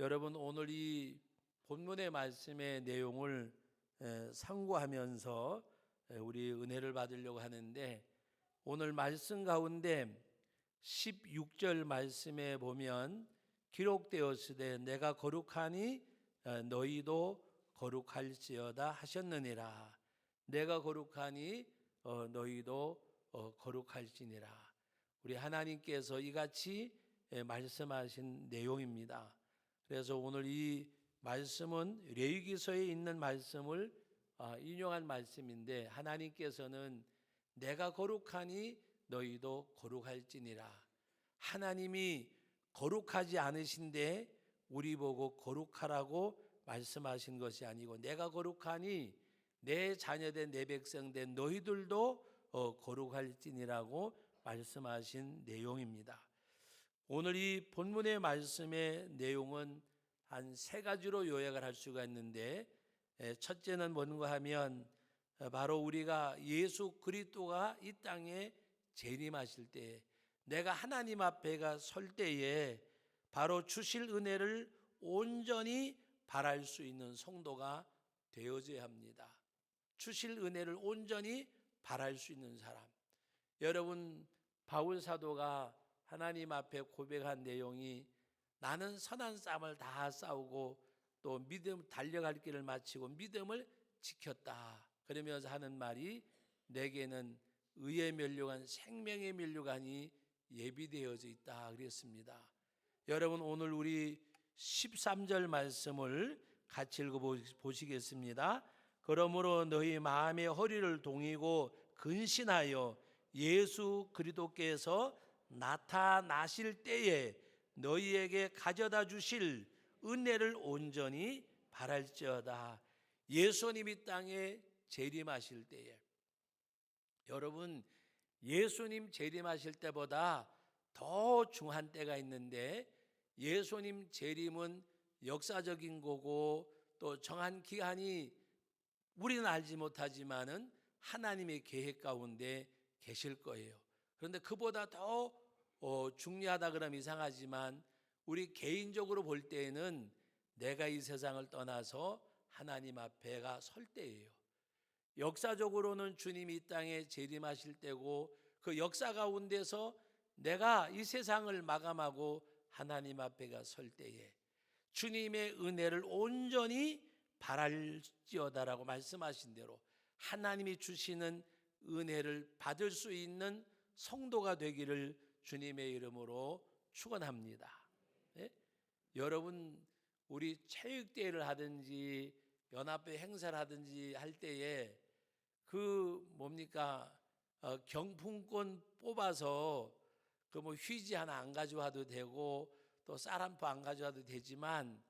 여러분, 오늘 이 본문의 말씀의 내용을 상고하면서 우리 은혜를 받으려고 하는데, 오늘 말씀 가운데 16절 말씀에 보면 기록되었으되 내가 거룩하니 너희도 거룩할지어다 하셨느니라. 내가 거룩하니 너희도 거룩할지니라. 우리 하나님께서 이같이 말씀하신 내용입니다. 그래서 오늘 이 말씀은 레위기서에 있는 말씀을 인용한 말씀인데, 하나님께서는 내가 거룩하니 너희도 거룩할지니라. 하나님이 거룩하지 않으신데 우리 보고 거룩하라고 말씀하신 것이 아니고, 내가 거룩하니 내 자녀된 내 백성된 너희들도 거룩할지니라고 말씀하신 내용입니다. 오늘 이 본문의 말씀의 내용은 한 세 가지로 요약을 할 수가 있는데, 첫째는 뭔가 하면 바로 우리가 예수 그리스도가 이 땅에 재림하실 때, 내가 하나님 앞에가 설 때에 바로 주실 은혜를 온전히 바랄 수 있는 성도가 되어져야 합니다. 주실 은혜를 온전히 바랄 수 있는 사람. 여러분, 바울 사도가 하나님 앞에 고백한 내용이, 나는 선한 싸움을 다 싸우고 또 믿음 달려갈 길을 마치고 믿음을 지켰다. 그러면서 하는 말이, 내게는 의의 면류관 생명의 면류관이 예비되어져 있다 그랬습니다. 여러분, 오늘 우리 13절 말씀을 같이 읽어보시겠습니다. 그러므로 너희 마음의 허리를 동이고 근신하여 예수 그리스도께서 나타나실 때에 너희에게 가져다 주실 은혜를 온전히 바랄지어다. 예수님이 땅에 재림하실 때에, 여러분, 예수님 재림하실 때보다 더 중한 때가 있는데, 예수님 재림은 역사적인 거고 또 정한 기한이 우리는 알지 못하지만은 하나님의 계획 가운데 계실 거예요. 그런데 그보다 더 중요하다 그러면 이상하지만, 우리 개인적으로 볼 때에는 내가 이 세상을 떠나서 하나님 앞에가 설 때예요. 역사적으로는 주님이 이 땅에 재림하실 때고, 그 역사 가운데서 내가 이 세상을 마감하고 하나님 앞에가 설 때에 주님의 은혜를 온전히 바랄지어다라고 말씀하신 대로 하나님이 주시는 은혜를 받을 수 있는 성도가 되기를 주님의 이름으로 축원합니다. 예? 여러분, 우리 체육대회를 하든지 연합회 행사를 하든지 할 때에 경품권 뽑아서 휴지 하나 안 가져와도 되고 또 쌀 한 포 안 가져와도 되지만,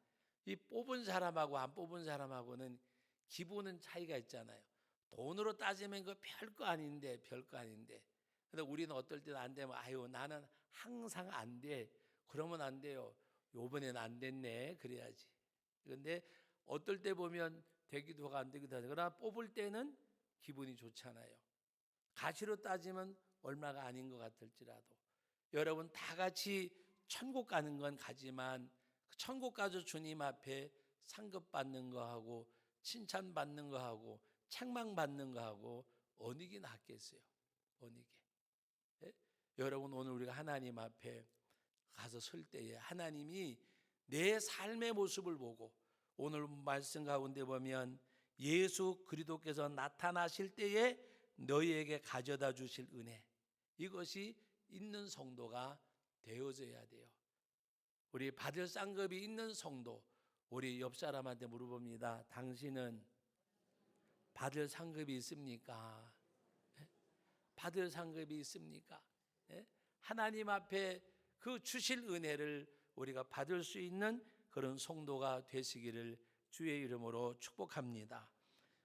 이 뽑은 사람하고 안 뽑은 사람하고는 기분은 차이가 있잖아요. 돈으로 따지면 그 별거 아닌데. 근데 우리는 어떨 때는 안 되면, 나는 항상 안 돼. 그러면 안 돼요. 요번엔 안 됐네. 그래야지. 그런데 어떨 때 보면 되기도 하고 안 되기도 하죠. 그러나 뽑을 때는 기분이 좋잖아요. 가치로 따지면 얼마가 아닌 것 같을지라도. 여러분, 다 같이 천국 가는 건 가지만, 천국 가서 주님 앞에 상급받는 거하고 칭찬받는 거하고 책망받는 거하고 어느 게 낫겠어요? 어느 게? 예? 여러분, 오늘 우리가 하나님 앞에 가서 설 때에 하나님이 내 삶의 모습을 보고, 오늘 말씀 가운데 보면 예수 그리스도께서 나타나실 때에 너희에게 가져다 주실 은혜, 이것이 있는 성도가 되어져야 돼요. 우리 받을 상급이 있는 성도, 우리 옆 사람한테 물어봅니다. 당신은 받을 상급이 있습니까? 받을 상급이 있습니까? 하나님 앞에 그 주실 은혜를 우리가 받을 수 있는 그런 성도가 되시기를 주의 이름으로 축복합니다.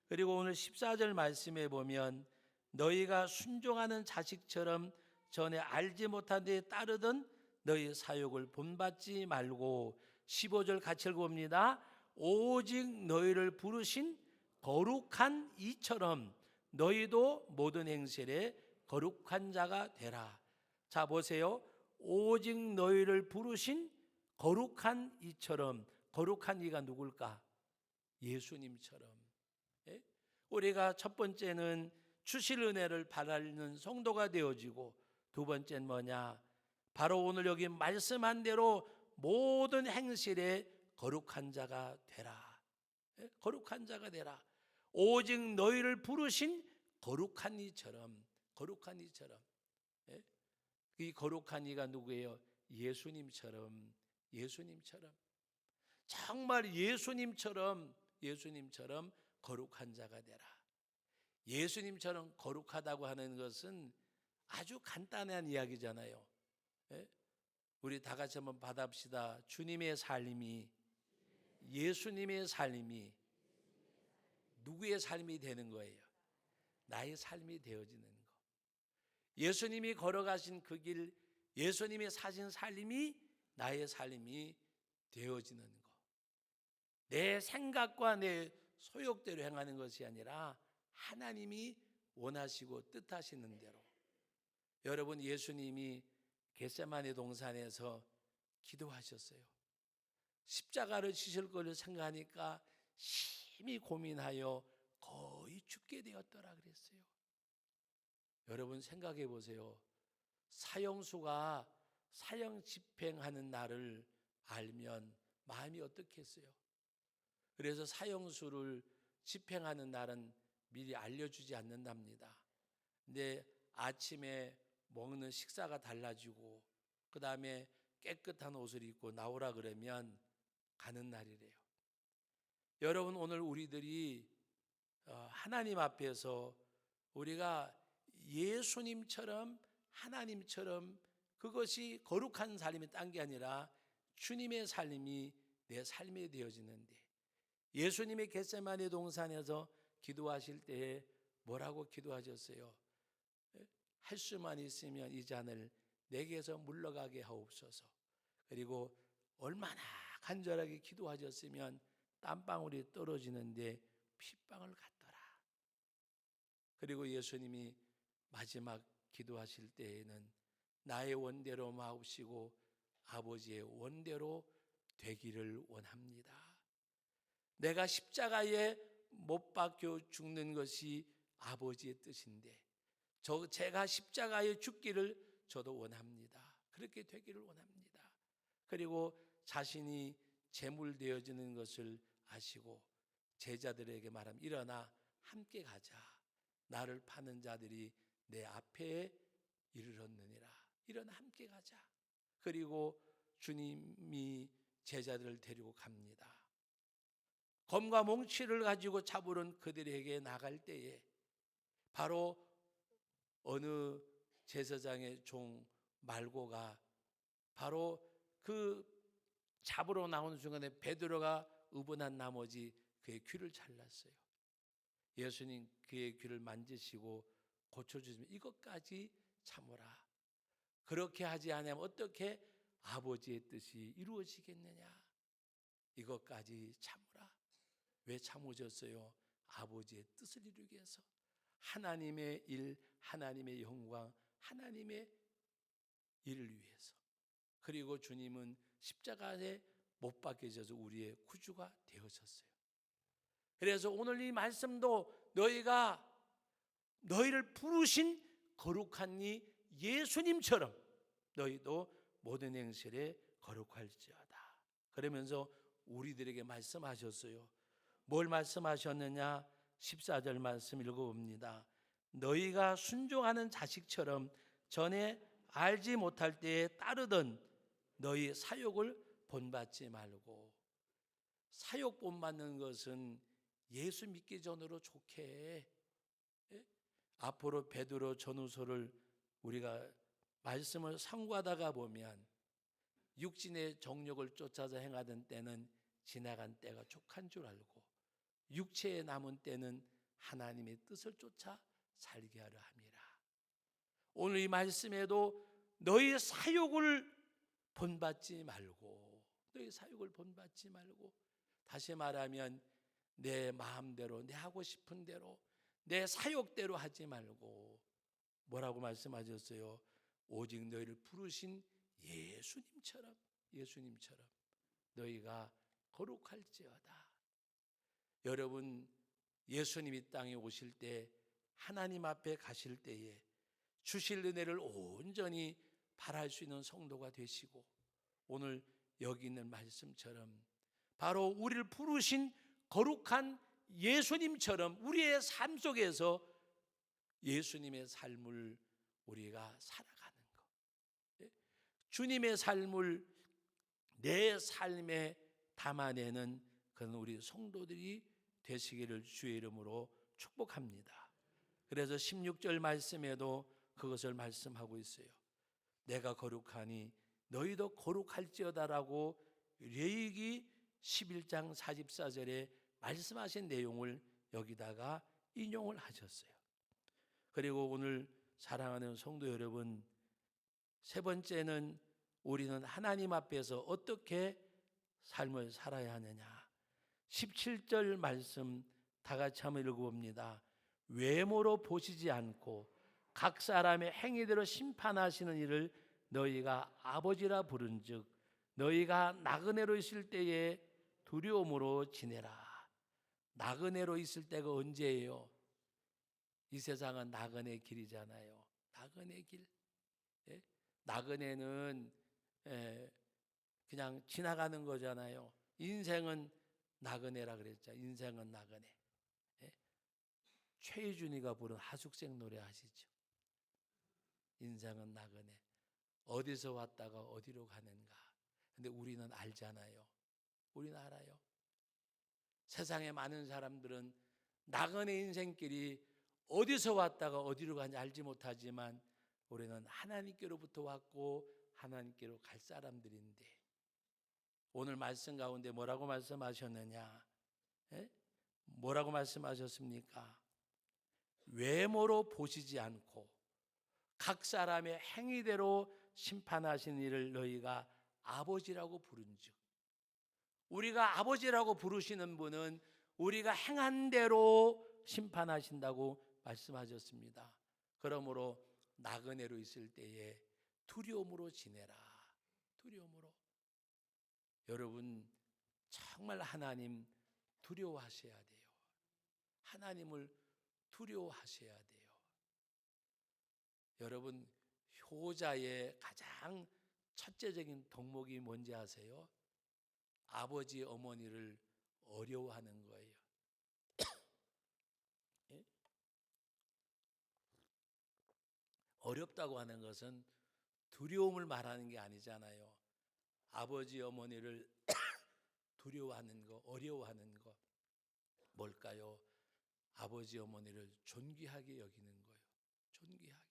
그리고 오늘 14절 말씀에 보면, 너희가 순종하는 자식처럼 전에 알지 못한 데 따르던 너희 사욕을 본받지 말고, 15절 같이 읽어봅니다. 오직 너희를 부르신 거룩한 이처럼 너희도 모든 행실에 거룩한 자가 되라. 자, 보세요. 오직 너희를 부르신 거룩한 이처럼, 거룩한 이가 누굴까? 예수님처럼. 예? 우리가 첫 번째는 주실 은혜를 바라는 성도가 되어지고, 두 번째는 뭐냐? 바로 오늘 여기 말씀한 대로 모든 행실에 거룩한 자가 되라. 예? 거룩한 자가 되라. 오직 너희를 부르신 거룩한 이처럼, 거룩한 이처럼. 예? 이 거룩한 이가 누구예요? 예수님처럼, 예수님처럼. 정말 예수님처럼 거룩한 자가 되라. 예수님처럼 거룩하다고 하는 것은 아주 간단한 이야기잖아요. 예? 우리 다 같이 한번 받아봅시다. 주님의 삶이, 예수님의 삶이 누구의 삶이 되는 거예요? 나의 삶이 되어지는 거. 예수님이 걸어가신 그 길, 예수님이 사신 삶이 나의 삶이 되어지는 거. 내 생각과 내 소욕대로 행하는 것이 아니라 하나님이 원하시고 뜻하시는 대로. 여러분, 예수님이 겟세마네 동산에서 기도하셨어요. 십자가를 지실 것을 생각하니까 심히 고민하여 거의 죽게 되었더라 그랬어요. 여러분 생각해 보세요. 사형수가 사형 집행하는 날을 알면 마음이 어떻겠어요? 그래서 사형수를 집행하는 날은 미리 알려주지 않는답니다. 근데 아침에 먹는 식사가 달라지고, 그 다음에 깨끗한 옷을 입고 나오라 그러면 가는 날이래요. 여러분, 오늘 우리들이 하나님 앞에서 우리가 예수님처럼, 하나님처럼, 그것이 거룩한 삶이 딴 게 아니라 주님의 삶이 내 삶이 되어지는데, 예수님이 겟세마네 동산에서 기도하실 때에 뭐라고 기도하셨어요? 할 수만 있으면 이 잔을 내게서 물러가게 하옵소서. 그리고 얼마나 간절하게 기도하셨으면 땀방울이 떨어지는데 핏방울 같더라. 그리고 예수님이 마지막 기도하실 때에는 나의 원대로 마옵시고 아버지의 원대로 되기를 원합니다. 내가 십자가에 못 박혀 죽는 것이 아버지의 뜻인데 제가 십자가에 죽기를 저도 원합니다. 그렇게 되기를 원합니다. 그리고 자신이 제물되어지는 것을 아시고 제자들에게 말하면 일어나 함께 가자. 나를 파는 자들이 내 앞에 이르렀느니라. 일어나 함께 가자. 그리고 주님이 제자들을 데리고 갑니다. 검과 몽치를 가지고 잡으러 그들에게 나갈 때에 바로 어느 제사장의 종 말고가 바로 그 잡으러 나오는 순간에 베드로가 의분한 나머지 그의 귀를 잘랐어요. 예수님 그의 귀를 만지시고 고쳐주시면 이것까지 참으라. 그렇게 하지 않으면 어떻게 아버지의 뜻이 이루어지겠느냐. 이것까지 참으라. 왜 참으셨어요? 아버지의 뜻을 이루기 위해서. 하나님의 일, 하나님의 영광, 하나님의 일을 위해서. 그리고 주님은 십자가에 못 박혀져서 우리의 구주가 되어졌어요. 그래서 오늘 이 말씀도 너희를 부르신 거룩한 이 예수님처럼 너희도 모든 행실에 거룩할지어다. 그러면서 우리들에게 말씀하셨어요. 뭘 말씀하셨느냐? 14절 말씀 읽어봅니다. 너희가 순종하는 자식처럼 전에 알지 못할 때에 따르던 너희 사욕을 본받지 말고. 사욕 본받는 것은 예수 믿기 전으로 좋게 해. 앞으로 베드로 전후서를 우리가 말씀을 상고하다가 보면 육신의 정욕을 쫓아서 행하던 때는 지나간 때가 족한 줄 알고 육체에 남은 때는 하나님의 뜻을 쫓아 살게 하려 함이라. 오늘 이 말씀에도 너희 사욕을 본받지 말고, 너희 사욕을 본받지 말고, 다시 말하면 내 마음대로, 내 하고 싶은 대로, 내 사욕대로 하지 말고 뭐라고 말씀하셨어요? 오직 너희를 부르신 예수님처럼 너희가 거룩할지어다. 여러분, 예수님이 땅에 오실 때, 하나님 앞에 가실 때에 주실 은혜를 온전히 바랄 수 있는 성도가 되시고, 오늘 여기 있는 말씀처럼 바로 우리를 부르신 거룩한 예수님처럼 우리의 삶 속에서 예수님의 삶을 우리가 살아가는 것, 주님의 삶을 내 삶에 담아내는 그런 우리 성도들이 되시기를 주의 이름으로 축복합니다. 그래서 16절 말씀에도 그것을 말씀하고 있어요. 내가 거룩하니 너희도 거룩할지어다라고 레위기 11장 44절에 말씀하신 내용을 여기다가 인용을 하셨어요. 그리고 오늘 사랑하는 성도 여러분, 세 번째는 우리는 하나님 앞에서 어떻게 삶을 살아야 하느냐. 17절 말씀 다 같이 한번 읽어봅니다. 외모로 보시지 않고 각 사람의 행위대로 심판하시는 이를 너희가 아버지라 부른즉 너희가 나그네로 있을 때에 두려움으로 지내라. 나그네로 있을 때가 언제예요? 이 세상은 나그네 길이잖아요. 나그네 길. 예? 나그네는 그냥 지나가는 거잖아요. 인생은 나그네라 그랬죠. 인생은 나그네. 예? 최희준이가 부른 하숙생 노래 아시죠? 인생은 나그네. 어디서 왔다가 어디로 가는가. 근데 우리는 알잖아요. 우리는 알아요. 세상에 많은 사람들은 나그네 인생길이 어디서 왔다가 어디로 가는지 알지 못하지만 우리는 하나님께로부터 왔고 하나님께로 갈 사람들인데, 오늘 말씀 가운데 뭐라고 말씀하셨느냐? 예? 뭐라고 말씀하셨습니까? 외모로 보시지 않고 각 사람의 행위대로 심판하신 이를 너희가 아버지라고 부른즉, 우리가 아버지라고 부르시는 분은 우리가 행한 대로 심판하신다고 말씀하셨습니다. 그러므로 나그네로 있을 때에 두려움으로 지내라. 두려움으로. 여러분, 정말 하나님 두려워하셔야 돼요. 하나님을 두려워하셔야 돼요. 여러분, 효자의 가장 첫째적인 덕목이 뭔지 아세요? 아버지 어머니를 어려워하는 거예요. 예? 어렵다고 하는 것은 두려움을 말하는 게 아니잖아요. 아버지 어머니를 두려워하는 거, 어려워하는 거 뭘까요? 아버지 어머니를 존귀하게 여기는 거예요. 존귀하게.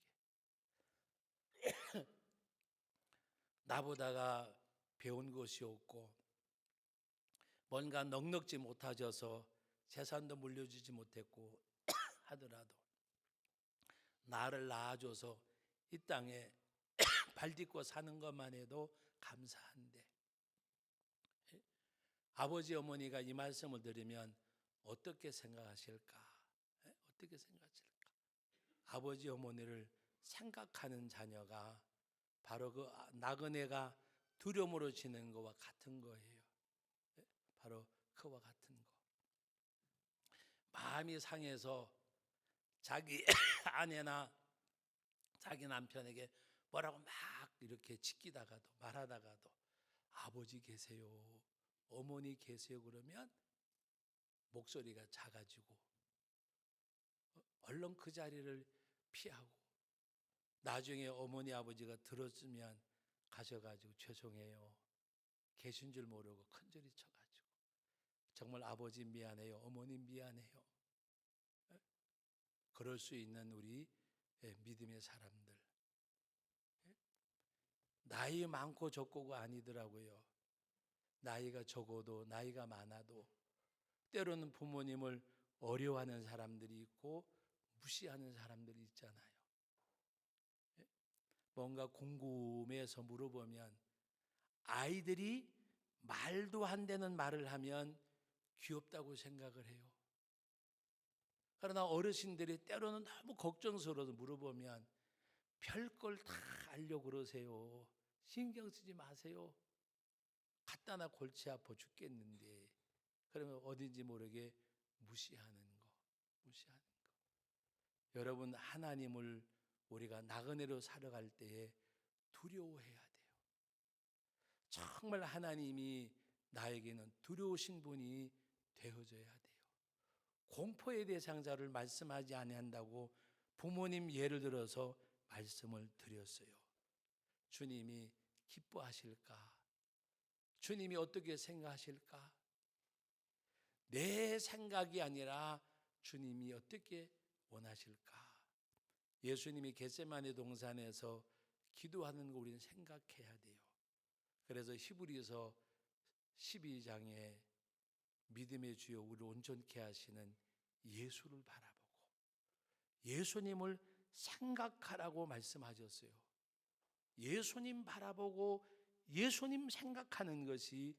나보다가 배운 것이 없고 뭔가 넉넉지 못하셔서 재산도 물려주지 못했고 하더라도 나를 낳아줘서 이 땅에 발딛고 사는 것만 해도 감사한데, 아버지 어머니가 이 말씀을 들으면 어떻게 생각하실까? 어떻게 생각하실까? 아버지 어머니를 생각하는 자녀가 바로 그 나그네가 두려움으로 지는 것과 같은 거예요. 바로 그와 같은 거. 마음이 상해서 자기 아내나 자기 남편에게 뭐라고 막 이렇게 지키다가도 말하다가도 아버지 계세요, 어머니 계세요 그러면 목소리가 작아지고 얼른 그 자리를 피하고, 나중에 어머니 아버지가 들었으면 가셔가지고 죄송해요, 계신 줄 모르고 큰소리 쳐가지고 정말 아버지 미안해요, 어머니 미안해요. 그럴 수 있는 우리 믿음의 사람들, 나이 많고 적고가 아니더라고요. 나이가 적어도 나이가 많아도 때로는 부모님을 어려워하는 사람들이 있고 무시하는 사람들이 있잖아요. 뭔가 궁금해서 물어보면 아이들이 말도 안 되는 말을 하면 귀엽다고 생각을 해요. 그러나 어르신들이 때로는 너무 걱정스러워서 물어보면 별걸 다 알려고 그러세요. 신경 쓰지 마세요. 갖다나 골치 아파 죽겠는데 그러면 어딘지 모르게 무시하는 거. 여러분, 하나님을 우리가 나그네로 살아갈 때에 두려워해야 돼요. 정말 하나님이 나에게는 두려우신 분이 되어져야 돼요. 공포의 대상자를 말씀하지 아니한다고 부모님 예를 들어서 말씀을 드렸어요. 주님이 기뻐하실까? 주님이 어떻게 생각하실까? 내 생각이 아니라 주님이 어떻게 원하실까? 예수님이 겟세마네 동산에서 기도하는 거 우리는 생각해야 돼요. 그래서 히브리서 12장에 믿음의 주여 우리를 온전케 하시는 예수를 바라보고 예수님을 생각하라고 말씀하셨어요. 예수님 바라보고 예수님 생각하는 것이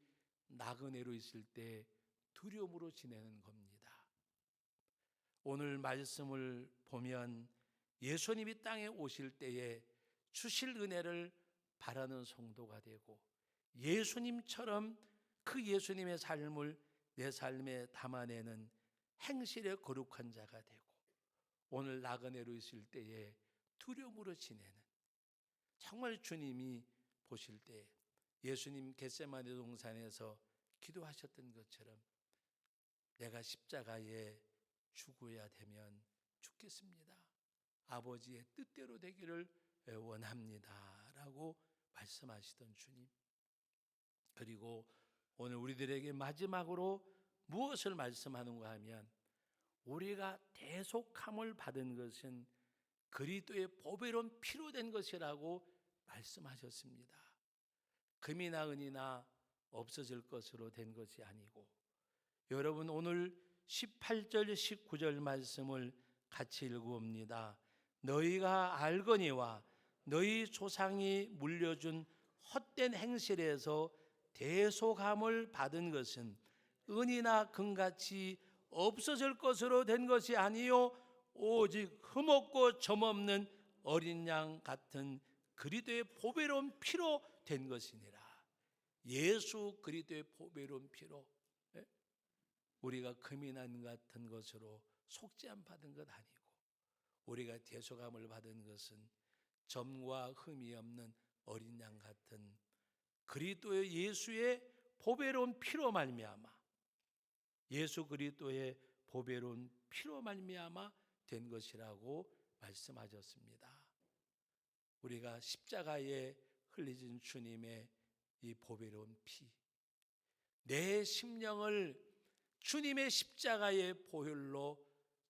나그네로 있을 때 두려움으로 지내는 겁니다. 오늘 말씀을 보면 예수님이 땅에 오실 때에 주실 은혜를 바라는 성도가 되고 예수님처럼 그 예수님의 삶을 내 삶에 담아내는 행실에 거룩한 자가 되고 오늘 나그네로 있을 때에 두려움으로 지내는 정말 주님이 보실 때 예수님 겟세마네 동산에서 기도하셨던 것처럼 내가 십자가에 죽어야 되면 죽겠습니다. 아버지의 뜻대로 되기를 원합니다 라고 말씀하시던 주님, 그리고 오늘 우리들에게 마지막으로 무엇을 말씀하는가 하면 우리가 대속함을 받은 것은 그리스도의 보배로운 피로 된 것이라고 말씀하셨습니다. 금이나 은이나 없어질 것으로 된 것이 아니고, 여러분 오늘 18절 19절 말씀을 같이 읽어봅니다. 너희가 알거니와 너희 조상이 물려준 헛된 행실에서 대속함을 받은 것은 은이나 금같이 없어질 것으로 된 것이 아니요 오직 흠없고 점없는 어린 양 같은 그리스도의 보배로운 피로 된 것이니라. 예수 그리스도의 보배로운 피로 우리가 금이나 은 같은 것으로 속죄함 받은 것 아니고 우리가 대속함을 받은 것은 점과 흠이 없는 어린 양 같은 그리스도의 예수의 보배로운 피로 말미암아 예수 그리스도의 보배로운 피로 말미암아 된 것이라고 말씀하셨습니다. 우리가 십자가에 흘리신 주님의 이 보배로운 피, 내 심령을 주님의 십자가의 보혈로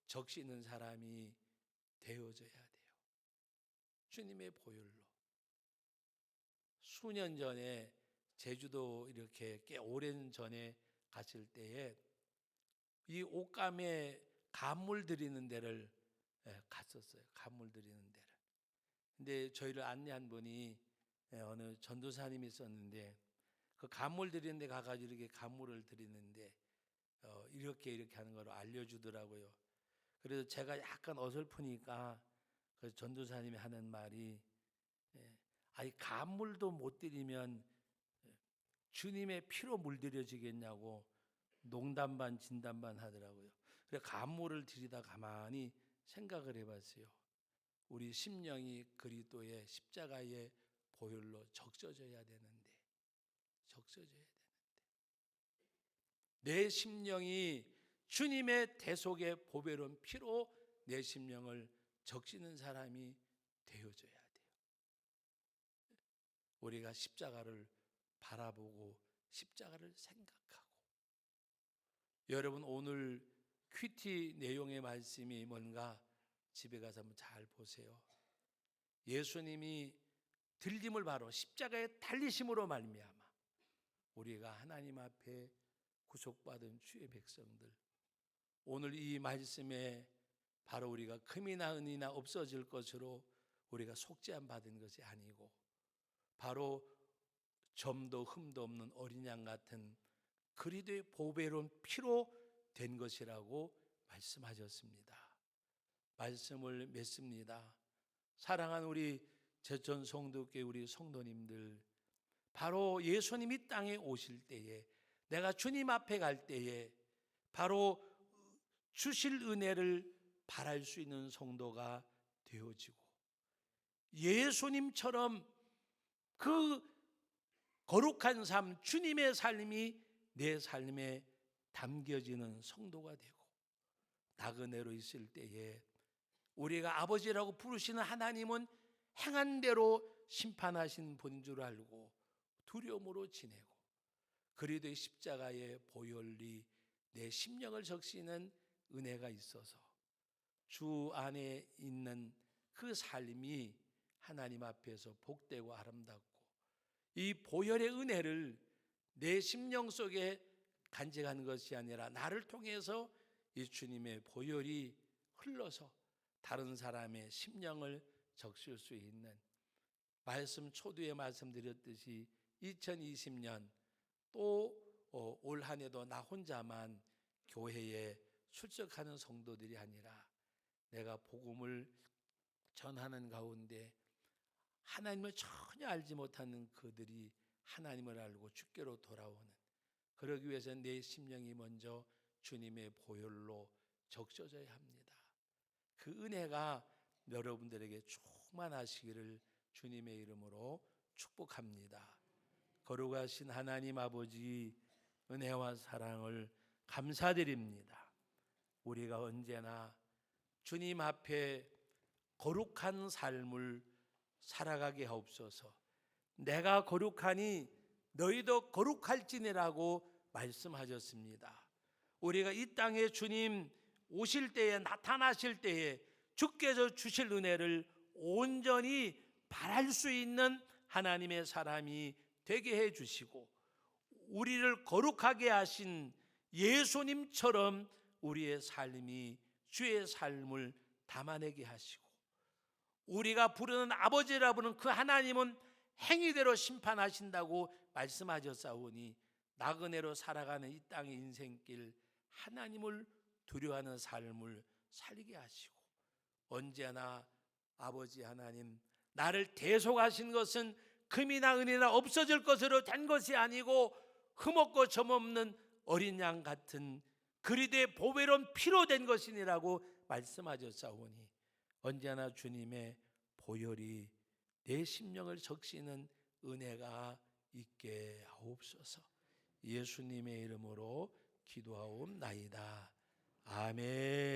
적시는 사람이 되어져야 돼요. 주님의 보혈로. 수년 전에 제주도 이렇게 꽤 오랜 전에 갔을 때에 이 옷감에 간물 드리는 데를 갔었어요. 간물 드리는 데를. 근데 저희를 안내한 분이 어느 전도사님이 있었는데 그 간물 드리는 데 가가지고 이렇게 간물을 드리는데 이렇게 하는 걸 알려주더라고요. 그래서 제가 약간 어설프니까 그 전도사님이 하는 말이 아니 간물도 못 드리면 주님의 피로 물들여지겠냐고 농담 반 진담 반 하더라고요. 그래서 간물을 드리다 가만히 생각을 해봤어요. 우리 심령이 그리스도의 십자가의 보혈로 적셔져야 되는데 내 심령이 주님의 대속의 보배로운 피로 내 심령을 적시는 사람이 되어져야 돼요. 우리가 십자가를 바라보고 십자가를 생각하고, 여러분 오늘 큐티 내용의 말씀이 뭔가 집에 가서 한번 잘 보세요. 예수님이 들림을 바로 십자가에 달리심으로 말미암아 우리가 하나님 앞에 구속받은 주의 백성들, 오늘 이 말씀에 바로 우리가 금이나 은이나 없어질 것으로 우리가 속죄함 받은 것이 아니고 바로 점도 흠도 없는 어린 양 같은 그리스도의 보배로운 피로 된 것이라고 말씀하셨습니다. 말씀을 맺습니다. 사랑하는 우리 제천 성도교회 우리 성도님들, 바로 예수님이 땅에 오실 때에, 내가 주님 앞에 갈 때에 바로 주실 은혜를 바랄 수 있는 성도가 되어지고, 예수님처럼 그 거룩한 삶, 주님의 삶이 내 삶에 담겨지는 성도가 되고, 나그네로 있을 때에 우리가 아버지라고 부르시는 하나님은 행한 대로 심판하신 분인 줄 알고 두려움으로 지내고, 그리스도의 십자가의 보혈이 내 심령을 적시는 은혜가 있어서 주 안에 있는 그 삶이 하나님 앞에서 복되고 아름답고, 이 보혈의 은혜를 내 심령 속에 간직하는 것이 아니라 나를 통해서 이 주님의 보혈이 흘러서 다른 사람의 심령을 적실 수 있는, 말씀 초두에 말씀드렸듯이 2020년 또 올 한 해도 나 혼자만 교회에 출석하는 성도들이 아니라 내가 복음을 전하는 가운데 하나님을 전혀 알지 못하는 그들이 하나님을 알고 주께로 돌아오는, 그러기 위해서 내 심령이 먼저 주님의 보혈로 적셔져야 합니다. 그 은혜가 여러분들에게 충만하시기를 주님의 이름으로 축복합니다. 거룩하신 하나님 아버지, 은혜와 사랑을 감사드립니다. 우리가 언제나 주님 앞에 거룩한 삶을 살아가게 하옵소서. 내가 거룩하니 너희도 거룩할지니라고 말씀하셨습니다. 우리가 이 땅에 주님 오실 때에, 나타나실 때에 주께서 주실 은혜를 온전히 바랄 수 있는 하나님의 사람이 되게 해 주시고, 우리를 거룩하게 하신 예수님처럼 우리의 삶이 주의 삶을 담아내게 하시고, 우리가 부르는 아버지라 부르는 그 하나님은 행위대로 심판하신다고 말씀하셨사오니, 나그네로 살아가는 이 땅의 인생길 하나님을 두려워하는 삶을 살게 하시고, 언제나 아버지 하나님, 나를 대속하신 것은 금이나 은이나 없어질 것으로 된 것이 아니고 흠없고 점없는 어린 양 같은 그리스도의 보배로운 피로 된 것이니라고 말씀하셨사오니, 언제나 주님의 보혈이 내 심령을 적시는 은혜가 있게 하옵소서. 예수님의 이름으로 기도하옵나이다. 아멘.